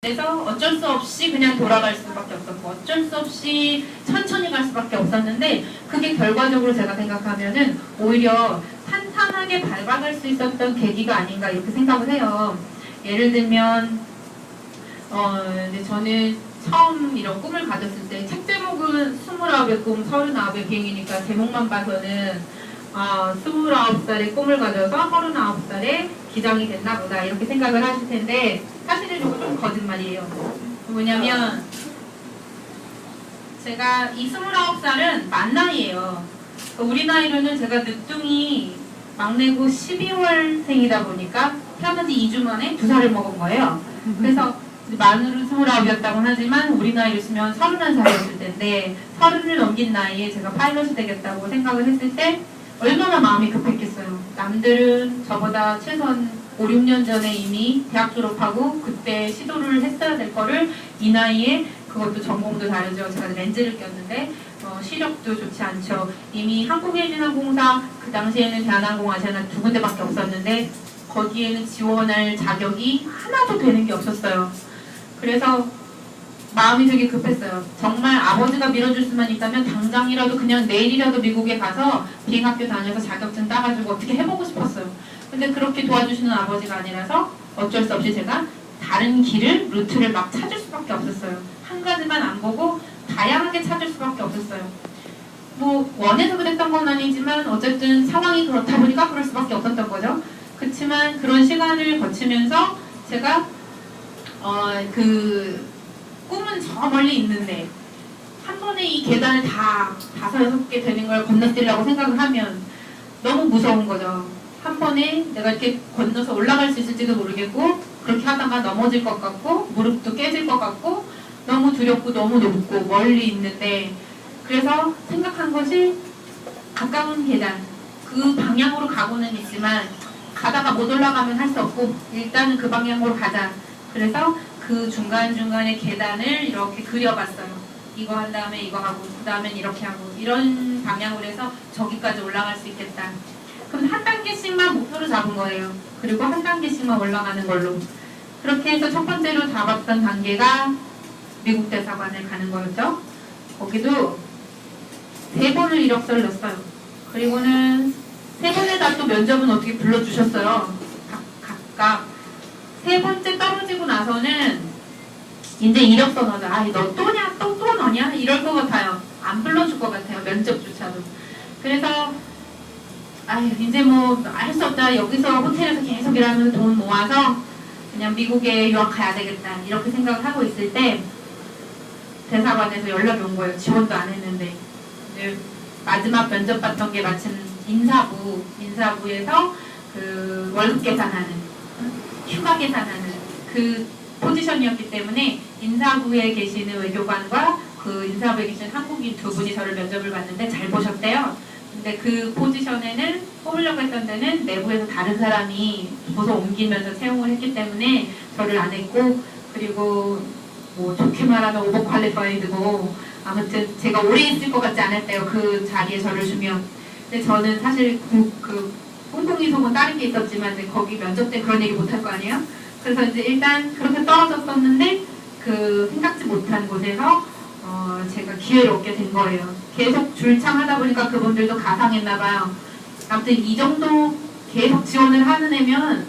그래서 어쩔 수 없이 그냥 돌아갈 수밖에 없었고 어쩔 수 없이 천천히 갈 수밖에 없었는데 그게 결과적으로 제가 생각하면은 오히려 탄탄하게 밟아갈 수 있었던 계기가 아닌가 이렇게 생각을 해요. 예를 들면 이제 저는 처음 이런 꿈을 가졌을 때 책 제목은 29의 꿈, 39의 비행이니까 제목만 봐서는 29살에 꿈을 가져서 39살에 기장이 됐나 보다 이렇게 생각을 하실 텐데 사실은 이거 좀 거짓말이에요. 뭐냐면 제가 이 29살은 만 나이예요. 우리 나이로는 제가 늦둥이 막내고 12월생이다 보니까 태어난 지 2주 만에 2살을 먹은 거예요. 그래서 만으로 29이었다고 하지만 우리 나이로 치면 31살이었을 텐데 30을 넘긴 나이에 제가 파일럿이 되겠다고 생각을 했을 때 얼마나 마음이 급했겠어요. 남들은 저보다 최소한 5, 6년 전에 이미 대학 졸업하고 그때 시도를 했어야 될 거를 이 나이에 그것도 전공도 다르죠. 제가 렌즈를 꼈는데 시력도 좋지 않죠. 이미 한국해진항공사 그 당시에는 대한항공 아시아나 2군데밖에 없었는데 거기에는 지원할 자격이 하나도 되는 게 없었어요. 그래서 마음이 되게 급했어요. 정말 아버지가 밀어줄 수만 있다면 당장이라도 그냥 내일이라도 미국에 가서 비행학교 다녀서 자격증 따가지고 어떻게 해보고 싶었어요. 근데 그렇게 도와주시는 아버지가 아니라서 어쩔 수 없이 제가 다른 길을, 루트를 막 찾을 수밖에 없었어요. 한 가지만 안 보고 다양하게 찾을 수밖에 없었어요. 뭐 원해서 그랬던 건 아니지만 어쨌든 상황이 그렇다 보니까 그럴 수밖에 없었던 거죠. 그렇지만 그런 시간을 거치면서 제가 꿈은 저 멀리 있는데 한 번에 이 계단을 다 5, 6개 되는 걸 건너뛰려고 생각을 하면 너무 무서운 거죠. 한 번에 내가 이렇게 건너서 올라갈 수 있을지도 모르겠고 그렇게 하다가 넘어질 것 같고 무릎도 깨질 것 같고 너무 두렵고 너무 높고 멀리 있는데 그래서 생각한 것이 가까운 계단 그 방향으로 가고는 있지만 가다가 못 올라가면 할 수 없고 일단은 그 방향으로 가자. 그래서 그 중간중간에 계단을 이렇게 그려봤어요. 이거 한 다음에 이거 하고 그 다음엔 이렇게 하고 이런 방향으로 해서 저기까지 올라갈 수 있겠다. 그럼 한 단계씩만 목표로 잡은 거예요. 그리고 한 단계씩만 올라가는 걸로. 그렇게 해서 첫 번째로 잡았던 단계가 미국 대사관을 가는 거였죠. 거기도 3번을 이력서를 넣었어요. 그리고는 3번에 다 또 면접은 어떻게 불러주셨어요. 각각. 3번째 떨어지고 나서는 이제 이력서 넣자. 너 또냐? 또 너냐? 이럴 것 같아요. 안 불러줄 것 같아요. 면접조차도. 그래서 이제 뭐 할 수 없다. 여기서 호텔에서 계속 일하면서 돈 모아서 그냥 미국에 유학 가야 되겠다. 이렇게 생각을 하고 있을 때 대사관에서 연락이 온 거예요. 지원도 안 했는데. 마지막 면접 봤던 게 마침 인사부에서 그 월급 계산하는 휴가 계산하는 그 포지션이었기 때문에 인사부에 계시는 외교관과 그 인사부에 계신 한국인 2분이 저를 면접을 봤는데 잘 보셨대요. 근데 그 포지션에는 뽑으려고 했던 데는 내부에서 다른 사람이 부서 옮기면서 채용을 했기 때문에 저를 안 했고 그리고 뭐 좋게 말하면 오버퀄리파이드고 아무튼 제가 오래 있을 것 같지 않았대요. 그 자리에 저를 주면. 근데 저는 사실 그 꽁꽁이 속은 다른 게 있었지만 이제 거기 면접 때 그런 얘기 못할 거 아니에요? 그래서 이제 일단 그렇게 떨어졌었는데 그 생각지 못한 곳에서 제가 기회를 얻게 된 거예요. 계속 줄창하다 보니까 그분들도 가상했나 봐요. 아무튼 이 정도 계속 지원을 하는 애면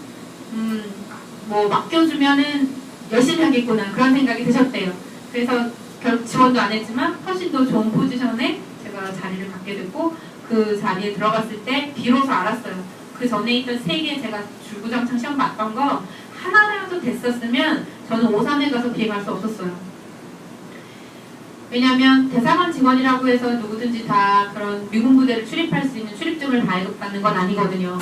뭐 맡겨주면은 열심히 하겠구나 그런 생각이 드셨대요. 그래서 결국 지원도 안 했지만 훨씬 더 좋은 포지션에 제가 자리를 갖게 됐고 그 자리에 들어갔을 때 비로소 알았어요. 그 전에 있던 3개 제가 줄구장창 시험 봤던 거 하나라도 됐었으면 저는 오산에 가서 비행할 수 없었어요. 왜냐하면 대사관 직원이라고 해서 누구든지 다 그런 미군 부대를 출입할 수 있는 출입증을 발급받는 건 아니거든요.